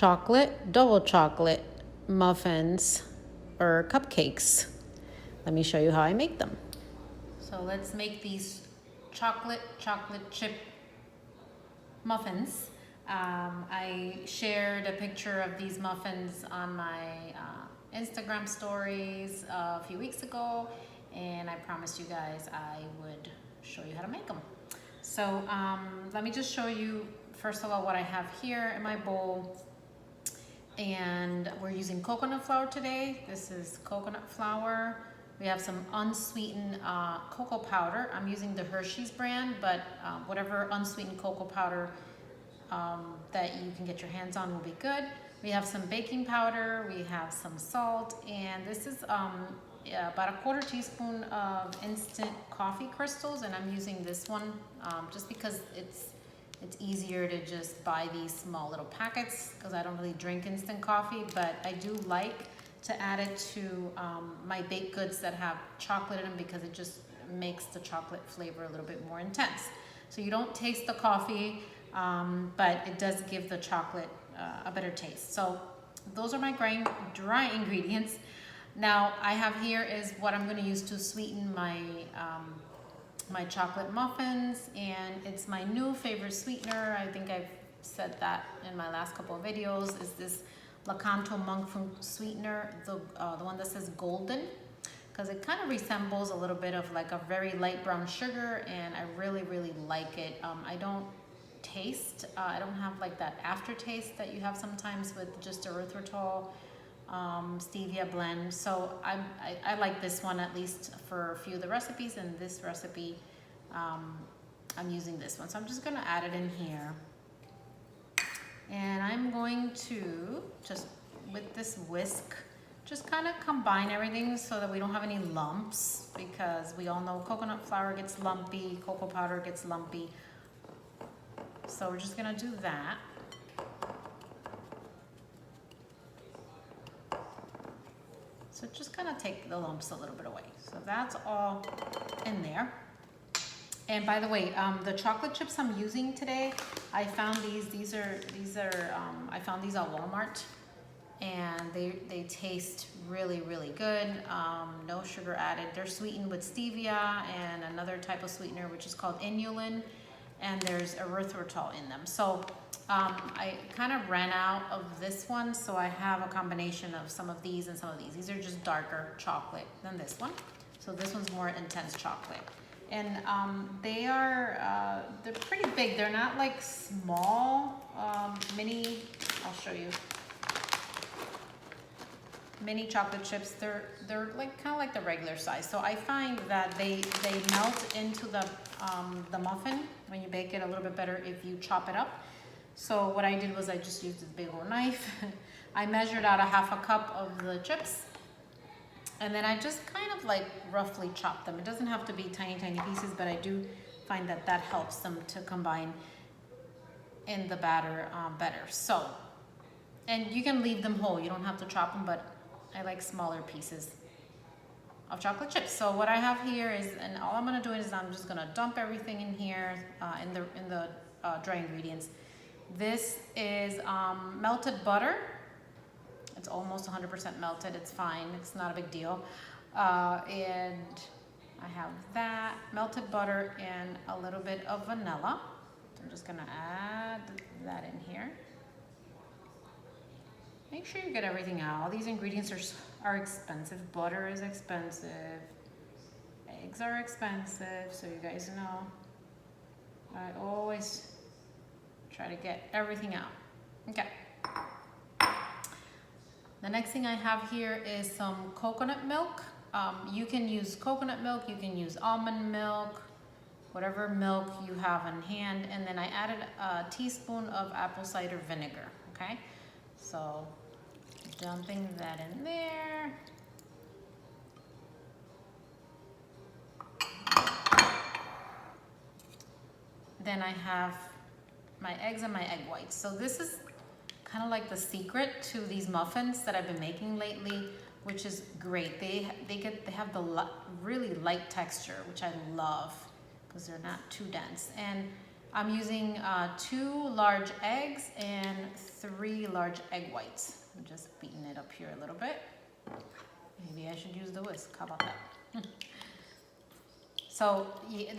chocolate, double chocolate muffins or cupcakes. Let me show you how I make them. So let's make these chocolate chip muffins. I shared a picture of these muffins on my Instagram stories a few weeks ago, and I promised you guys I would show you how to make them. So let me just show you first of all what I have here in my bowl. And we're using coconut flour today. This is coconut flour. We have some unsweetened cocoa powder. I'm using the Hershey's brand, but whatever unsweetened cocoa powder that you can get your hands on will be good. We have some baking powder, we have some salt, and this is about a quarter teaspoon of instant coffee crystals, and I'm using this one just because it's easier to just buy these small little packets because I don't really drink instant coffee, but I do like to add it to my baked goods that have chocolate in them because it just makes the chocolate flavor a little bit more intense. So you don't taste the coffee, but it does give the chocolate a better taste. So those are my dry ingredients. Now I have here is what I'm going to use to sweeten my my chocolate muffins, and it's my new favorite sweetener. I think I've said that in my last couple of videos. Is this Lakanto monk fruit sweetener, the one that says golden, because it kind of resembles a little bit of like a very light brown sugar, and I really like it. I don't taste, I don't have like that aftertaste that you have sometimes with just erythritol stevia blend. So I like this one, at least for a few of the recipes, and this recipe I'm using this one. So I'm just going to add it in here, and I'm going to just with this whisk just kind of combine everything so that we don't have any lumps, because we all know coconut flour gets lumpy, cocoa powder gets lumpy. So we're just going to do that. So just kind of take the lumps a little bit away. So that's all in there. And by the way, the chocolate chips I'm using today, I found these are I found these at Walmart, and they taste really good. No sugar added. They're sweetened with stevia and another type of sweetener which is called inulin, and there's erythritol in them. So I kind of ran out of this one, so I have a combination of some of these and some of these. These are just darker chocolate than this one. So this one's more intense chocolate. And they're pretty big. They're not like small, mini, I'll show you. Mini chocolate chips, they're like kind of like the regular size. So I find that they melt into the muffin when you bake it a little bit better if you chop it up. So what I did was I just used this big old knife. I measured out a half a cup of the chips, and then I just kind of like roughly chop them. It doesn't have to be tiny pieces, but I do find that that helps them to combine in the batter better. So, and you can leave them whole. You don't have to chop them, but I like smaller pieces of chocolate chips. So what I have here is, and all I'm gonna do is I'm just gonna dump everything in here in the dry ingredients. This is melted butter. It's almost 100% melted. It's fine. It's not a big deal. And I have that melted butter and a little bit of vanilla. So I'm just gonna add that in here. Make sure you get everything out. All these ingredients are expensive. Butter is expensive. Eggs are expensive, so you guys know. I always try to get everything out. Okay. The next thing I have here is some coconut milk. You can use coconut milk, you can use almond milk, whatever milk you have on hand. And then I added a teaspoon of apple cider vinegar, okay? So dumping that in there. Then I have my eggs and my egg whites. So this is kind of like the secret to these muffins that I've been making lately, which is great. They have the really light texture, which I love because they're not too dense. And I'm using 2 large eggs and 3 large egg whites. I'm just beating it up here a little bit. Maybe I should use the whisk. How about that? So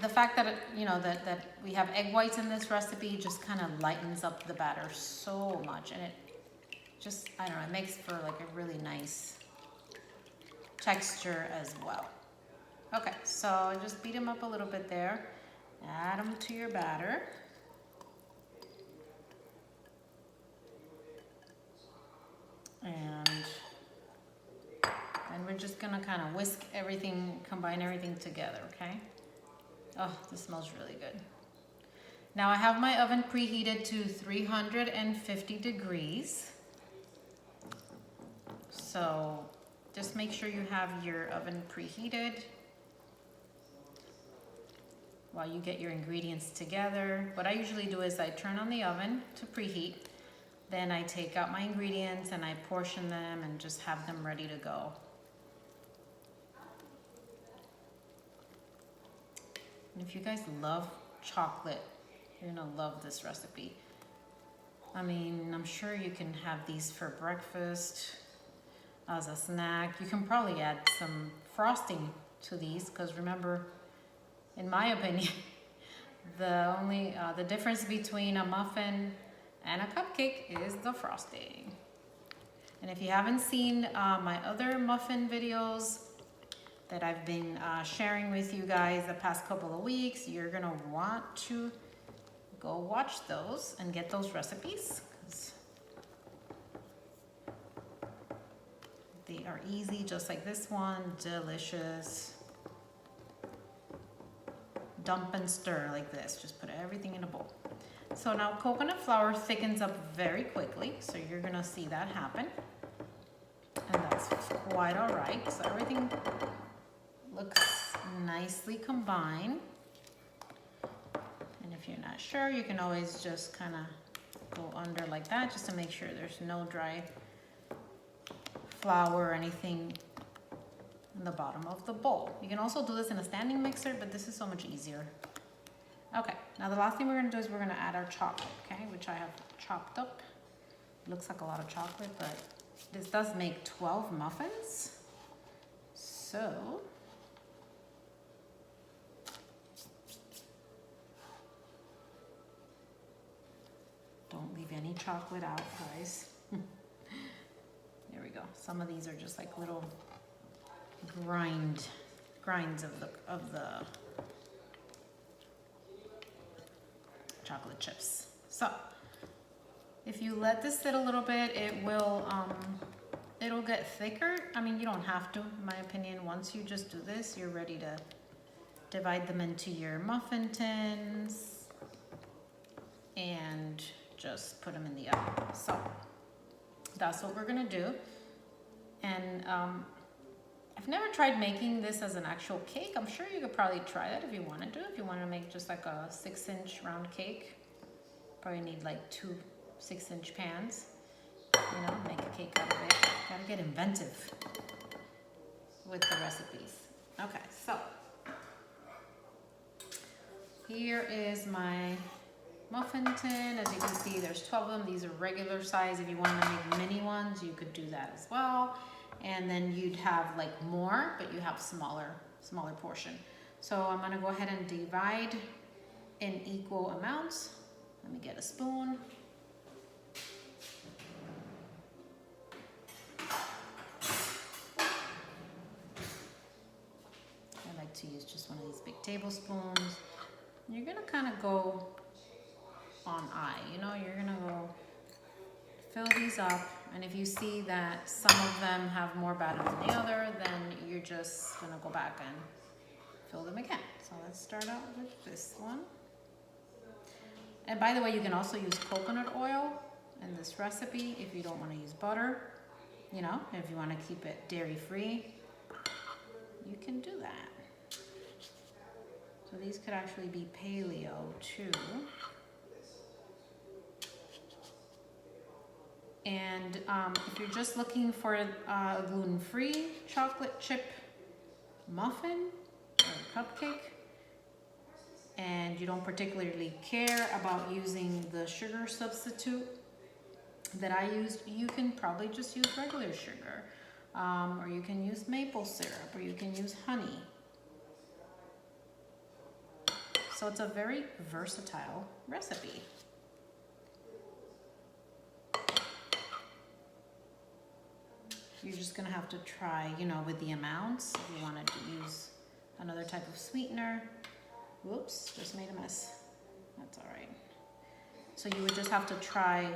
the fact that that we have egg whites in this recipe just kind of lightens up the batter so much, and it just, I don't know, it makes for like a really nice texture as well. Okay, so just beat them up a little bit there. Add them to your batter. And then we're just gonna kind of whisk everything, combine everything together, okay? Oh, this smells really good. Now I have my oven preheated to 350 degrees. So just make sure you have your oven preheated while you get your ingredients together. What I usually do is I turn on the oven to preheat, then I take out my ingredients and I portion them and just have them ready to go. And if you guys love chocolate, you're gonna love this recipe. I mean, I'm sure you can have these for breakfast, as a snack. You can probably add some frosting to these, because remember, in my opinion, the difference between a muffin and a cupcake is the frosting. And if you haven't seen my other muffin videos that I've been sharing with you guys the past couple of weeks, you're gonna want to go watch those and get those recipes, because they are easy, just like this one. Delicious. Dump and stir like this. Just put everything in a bowl. So now coconut flour thickens up very quickly, so you're gonna see that happen. And that's quite all right. So everything looks nicely combined. And if you're not sure, you can always just kind of go under like that, just to make sure there's no dry flour or anything in the bottom of the bowl. You can also do this in a standing mixer, but this is so much easier. Okay, now the last thing we're gonna do is we're gonna add our chocolate, okay, which I have chopped up. It looks like a lot of chocolate, but this does make 12 muffins. So don't leave any chocolate out, guys. There we go. Some of these are just like little grinds of the chocolate chips. So if you let this sit a little bit, it will it'll get thicker. I mean, you don't have to, in my opinion. Once you just do this, you're ready to divide them into your muffin tins and just put them in the oven. So that's what we're gonna do. And I've never tried making this as an actual cake. I'm sure you could probably try that if you wanted to. If you want to make just like a 6-inch round cake, probably need like 2 6-inch pans. You know, make a cake out of it. Gotta get inventive with the recipes. Okay, so here is my muffin tin. As you can see, there's 12 of them. These are regular size. If you want to make mini ones, you could do that as well. And then you'd have like more, but you have smaller portion. So I'm gonna go ahead and divide in equal amounts. Let me get a spoon. I like to use just one of these big tablespoons. You're gonna kind of go on eye, you know, you're gonna go fill these up, and if you see that some of them have more batter than the other, then you're just gonna go back and fill them again. So let's start out with this one. And by the way, you can also use coconut oil in this recipe if you don't want to use butter. You know, if you want to keep it dairy free, you can do that. So these could actually be paleo too. And if you're just looking for a gluten-free chocolate chip muffin or cupcake, and you don't particularly care about using the sugar substitute that I used, you can probably just use regular sugar, or you can use maple syrup, or you can use honey. So it's a very versatile recipe. You're just gonna have to try, you know, with the amounts. If you wanted to use another type of sweetener. Whoops, just made a mess. That's all right. So you would just have to try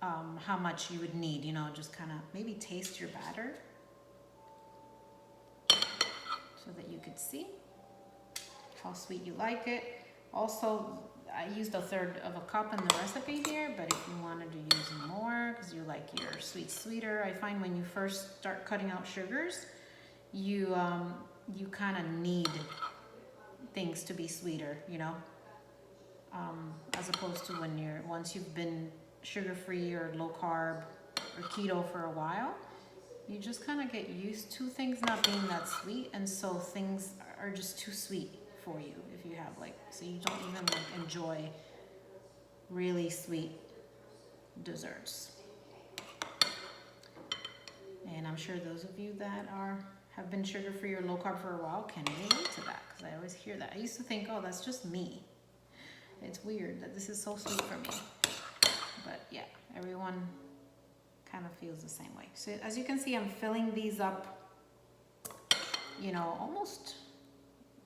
how much you would need, you know, just kind of maybe taste your batter so that you could see how sweet you like it. Also, I used 1/3 of a cup in the recipe here, but if you wanted to use more because you like your sweeter, I find when you first start cutting out sugars, you kind of need things to be sweeter, you know, as opposed to once you've been sugar-free or low carb or keto for a while, you just kind of get used to things not being that sweet, and so things are just too sweet for you if you have so you don't even enjoy really sweet desserts. And I'm sure those of you that have been sugar-free or low carb for a while can relate to that, because I always hear that. I used to think, oh, that's just me. It's weird that this is so sweet for me. But yeah, everyone kind of feels the same way. So as you can see, I'm filling these up, you know, almost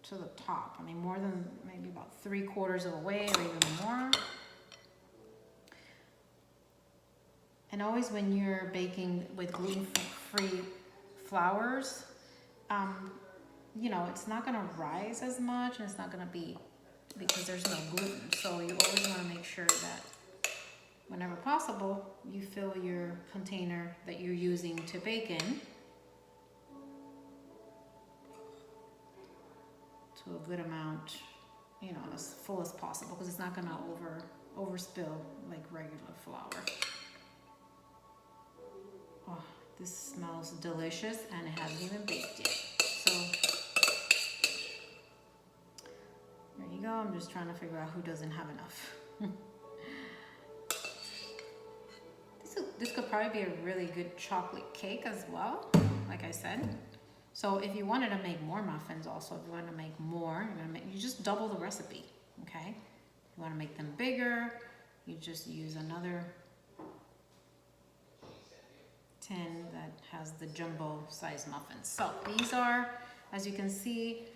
to the top. I mean, more than maybe about 3/4 of a way or even more. And always when you're baking with gluten-free flours, you know, it's not gonna rise as much, and it's not gonna be, because there's no gluten. So you always wanna make sure that whenever possible, you fill your container that you're using to bake in to a good amount, you know, as full as possible, because it's not gonna overspill like regular flour. Oh, this smells delicious, and it hasn't even baked yet. So there you go. I'm just trying to figure out who doesn't have enough. This could probably be a really good chocolate cake as well, like I said. So if you wanted to make more muffins also, if you want to make more, you just double the recipe, okay? If you want to make them bigger, you just use another tin that has the jumbo size muffins. So these are, as you can see,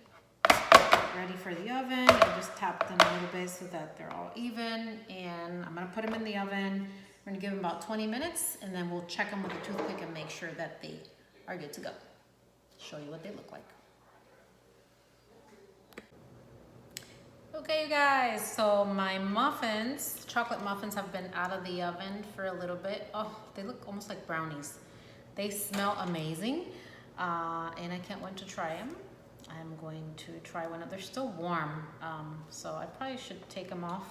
ready for the oven. I just tap them a little bit so that they're all even, and I'm gonna put them in the oven. We're gonna give them about 20 minutes, and then we'll check them with a toothpick and make sure that they are good to go. Show you what they look like. Okay, you guys, so my muffins, chocolate muffins, have been out of the oven for a little bit. Oh, they look almost like brownies. They smell amazing, and I can't wait to try them. I'm going to try one. They're still warm, so I probably should take them off.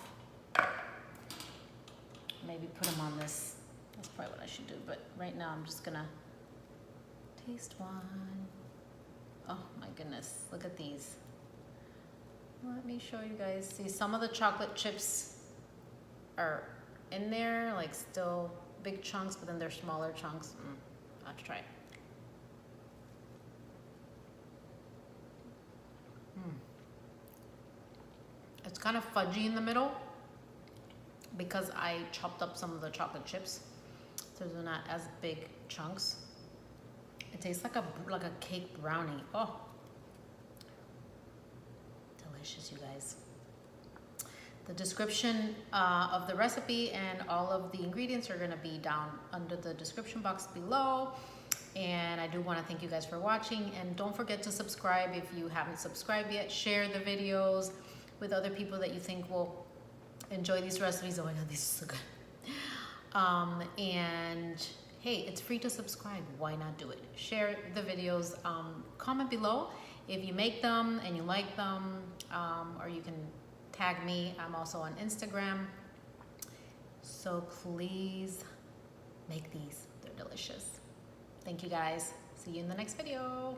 Maybe put them on this. That's probably what I should do, but right now I'm just gonna taste one. Oh my goodness, look at these. Let me show you guys. See, some of the chocolate chips are in there, like still big chunks, but then they're smaller chunks. I'll have to try it. It's kind of fudgy in the middle because I chopped up some of the chocolate chips, so they're not as big chunks. It tastes like a cake brownie. Oh, delicious, you guys. The description of the recipe and all of the ingredients are gonna be down under the description box below. And I do want to thank you guys for watching, and don't forget to subscribe if you haven't subscribed yet. Share the videos with other people that you think will enjoy these recipes. Oh my god, these are so good. And hey, it's free to subscribe. Why not do it? Share the videos. Comment below if you make them and you like them, or you can tag me. I'm also on Instagram. So please make these. They're delicious. Thank you guys. See you in the next video.